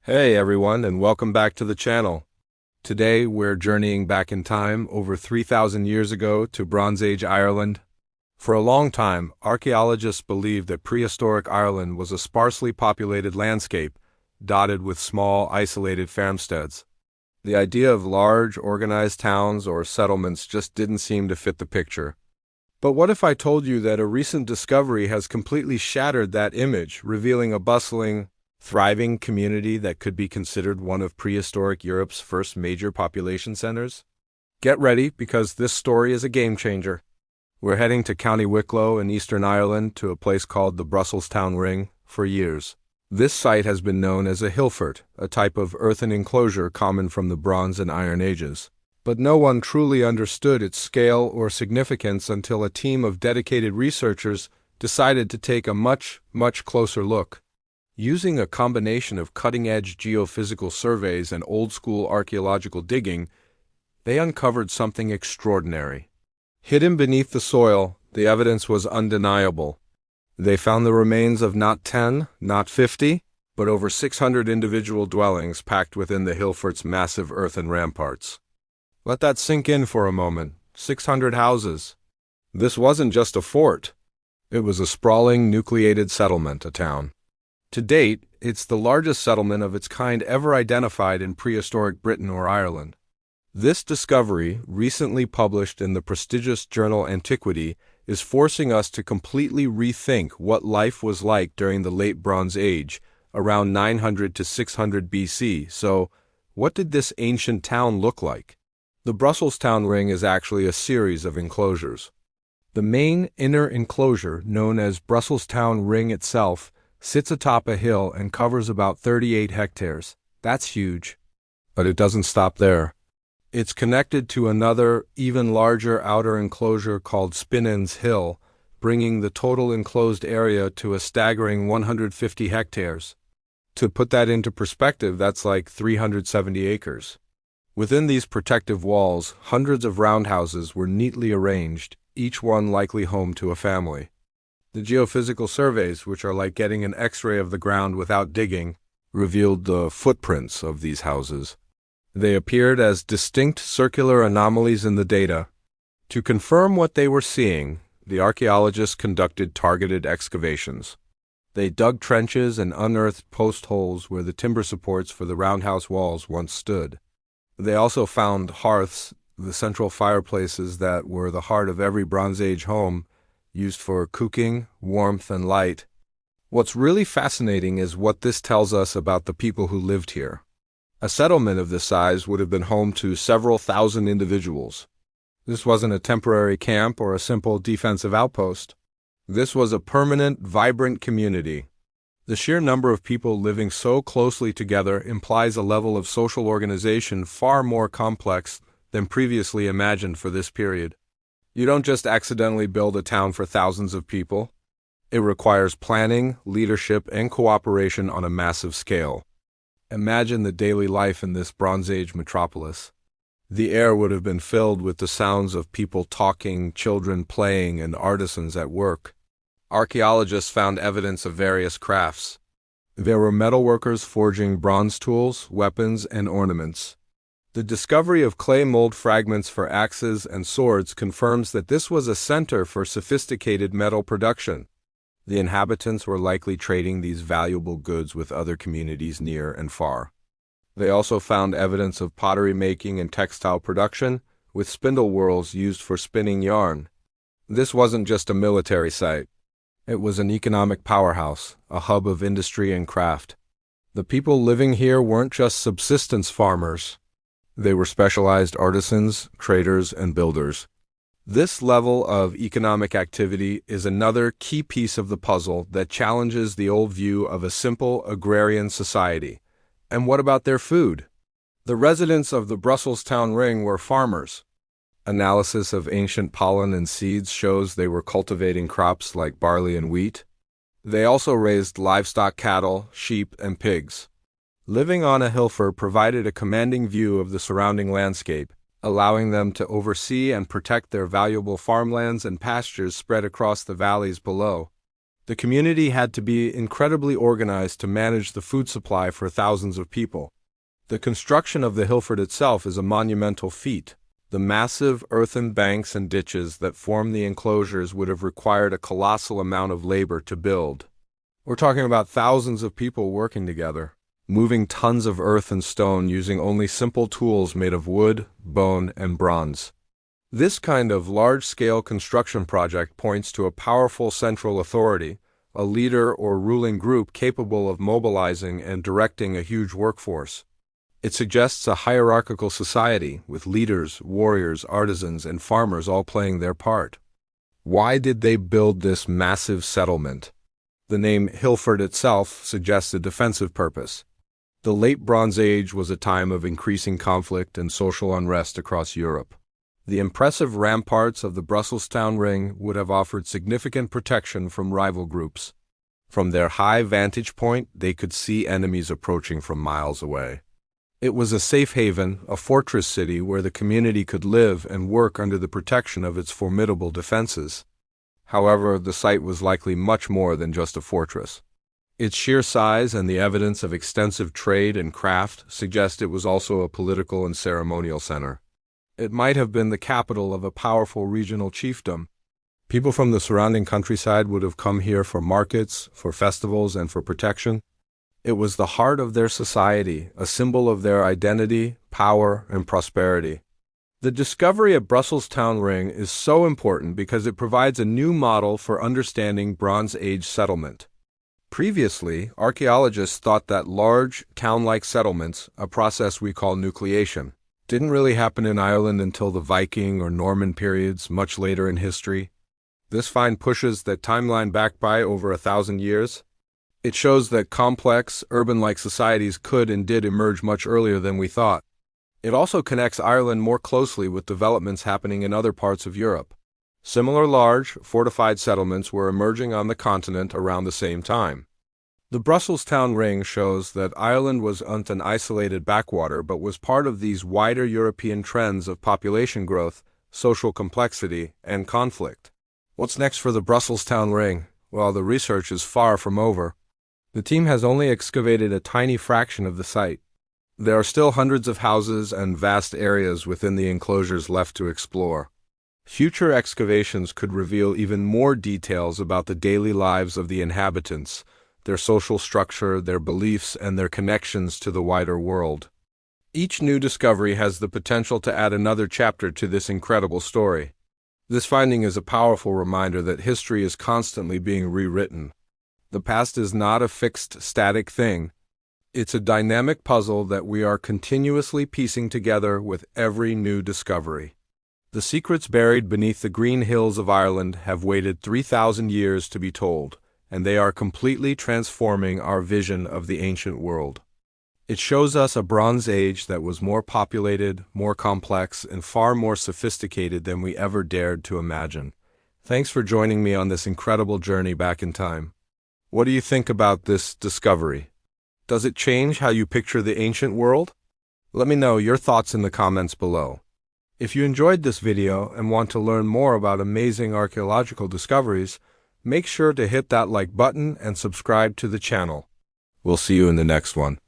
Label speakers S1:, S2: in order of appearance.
S1: Hey everyone, and welcome back to the channel. Today we're journeying back in time over 3,000 years ago to Bronze Age Ireland. For a long time, archaeologists believed that prehistoric Ireland was a sparsely populated landscape, dotted with small, isolated farmsteads. The idea of large, organized towns or settlements just didn't seem to fit the picture. But what if I told you that a recent discovery has completely shattered that image, revealing a bustling, thriving community that could be considered one of prehistoric Europe's first major population centers? Get ready, because this story is a game changer. We're heading to County Wicklow in Eastern Ireland to a place called the Brussels-town Ring for years. This site has been known as a hillfort, a type of earthen enclosure common from the Bronze and Iron Ages. But no one truly understood its scale or significance until a team of dedicated researchers decided to take a much closer look. Using a combination of cutting-edge geophysical surveys and old-school archaeological digging, they uncovered something extraordinary. Hidden beneath the soil, the evidence was undeniable. They found the remains of not 10, not 50, but over 600 individual dwellings packed within the hillfort's massive earthen ramparts. Let that sink in for a moment. 600 houses. This wasn't just a fort. It was a sprawling, nucleated settlement, a town. To date, it's the largest settlement of its kind ever identified in prehistoric Britain or Ireland. This discovery, recently published in the prestigious journal Antiquity, is forcing us to completely rethink what life was like during the Late Bronze Age, around 900 to 600 BC. So, what did this ancient town look like? The Brussels-town Ring is actually a series of enclosures. The main inner enclosure, known as Brussels-town Ring itself, sits atop a hill and covers about 38 hectares. That's huge. But it doesn't stop there. It's connected to another, even larger outer enclosure called Spinnan's Hill, bringing the total enclosed area to a staggering 150 hectares. To put that into perspective, that's like 370 acres. Within these protective walls, hundreds of roundhouses were neatly arranged, each one likely home to a family. The geophysical surveys, which are like getting an X-ray of the ground without digging, revealed the footprints of these houses. They appeared as distinct circular anomalies in the data. To confirm what they were seeing, the archaeologists conducted targeted excavations. They dug trenches and unearthed post holes where the timber supports for the roundhouse walls once stood. They also found hearths, the central fireplaces that were the heart of every Bronze Age home, used for cooking, warmth, and light. What's really fascinating is what this tells us about the people who lived here. A settlement of this size would have been home to several thousand individuals. This wasn't a temporary camp or a simple defensive outpost. This was a permanent, vibrant community. The sheer number of people living so closely together implies a level of social organization far more complex than previously imagined for this period. You don't just accidentally build a town for thousands of people. It requires planning, leadership, and cooperation on a massive scale. Imagine the daily life in this Bronze Age metropolis. The air would have been filled with the sounds of people talking, children playing, and artisans at work. Archaeologists found evidence of various crafts. There were metalworkers forging bronze tools, weapons, and ornaments. The discovery of clay mold fragments for axes and swords confirms that this was a center for sophisticated metal production. The inhabitants were likely trading these valuable goods with other communities near and far. They also found evidence of pottery making and textile production, with spindle whorls used for spinning yarn. This wasn't just a military site. It was an economic powerhouse, a hub of industry and craft. The people living here weren't just subsistence farmers. They were specialized artisans, traders, and builders. This level of economic activity is another key piece of the puzzle that challenges the old view of a simple agrarian society. And what about their food? The residents of the Brussels-town Ring were farmers. Analysis of ancient pollen and seeds shows they were cultivating crops like barley and wheat. They also raised livestock, cattle, sheep, and pigs. Living on a hillfort provided a commanding view of the surrounding landscape, allowing them to oversee and protect their valuable farmlands and pastures spread across the valleys below. The community had to be incredibly organized to manage the food supply for thousands of people. The construction of the hillfort itself is a monumental feat. The massive earthen banks and ditches that form the enclosures would have required a colossal amount of labor to build. We're talking about thousands of people working together, moving tons of earth and stone using only simple tools made of wood, bone, and bronze. This kind of large-scale construction project points to a powerful central authority, a leader or ruling group capable of mobilizing and directing a huge workforce. It suggests a hierarchical society with leaders, warriors, artisans, and farmers all playing their part. Why did they build this massive settlement? The name hillfort itself suggests a defensive purpose. The Late Bronze Age was a time of increasing conflict and social unrest across Europe. The impressive ramparts of the Brussels town ring would have offered significant protection from rival groups. From their high vantage point, they could see enemies approaching from miles away. It was a safe haven, a fortress city where the community could live and work under the protection of its formidable defenses. However, the site was likely much more than just a fortress. Its sheer size and the evidence of extensive trade and craft suggest it was also a political and ceremonial center. It might have been the capital of a powerful regional chiefdom. People from the surrounding countryside would have come here for markets, for festivals, and for protection. It was the heart of their society, a symbol of their identity, power, and prosperity. The discovery of Brussels town ring is so important because it provides a new model for understanding Bronze Age settlement. Previously, archaeologists thought that large, town-like settlements, a process we call nucleation, didn't really happen in Ireland until the Viking or Norman periods much later in history. This find pushes that timeline back by over 1,000 years. It shows that complex, urban-like societies could and did emerge much earlier than we thought. It also connects Ireland more closely with developments happening in other parts of Europe. Similar large, fortified settlements were emerging on the continent around the same time. The Brussels town ring shows that Ireland wasn't an isolated backwater but was part of these wider European trends of population growth, social complexity, and conflict. What's next for the Brussels town ring? Well, the research is far from over. The team has only excavated a tiny fraction of the site. There are still hundreds of houses and vast areas within the enclosures left to explore. Future excavations could reveal even more details about the daily lives of the inhabitants, their social structure, their beliefs, and their connections to the wider world. Each new discovery has the potential to add another chapter to this incredible story. This finding is a powerful reminder that history is constantly being rewritten. The past is not a fixed, static thing. It's a dynamic puzzle that we are continuously piecing together with every new discovery. The secrets buried beneath the green hills of Ireland have waited 3,000 years to be told, and they are completely transforming our vision of the ancient world. It shows us a Bronze Age that was more populated, more complex, and far more sophisticated than we ever dared to imagine. Thanks for joining me on this incredible journey back in time. What do you think about this discovery? Does it change how you picture the ancient world? Let me know your thoughts in the comments below. If you enjoyed this video and want to learn more about amazing archaeological discoveries, make sure to hit that like button and subscribe to the channel. We'll see you in the next one.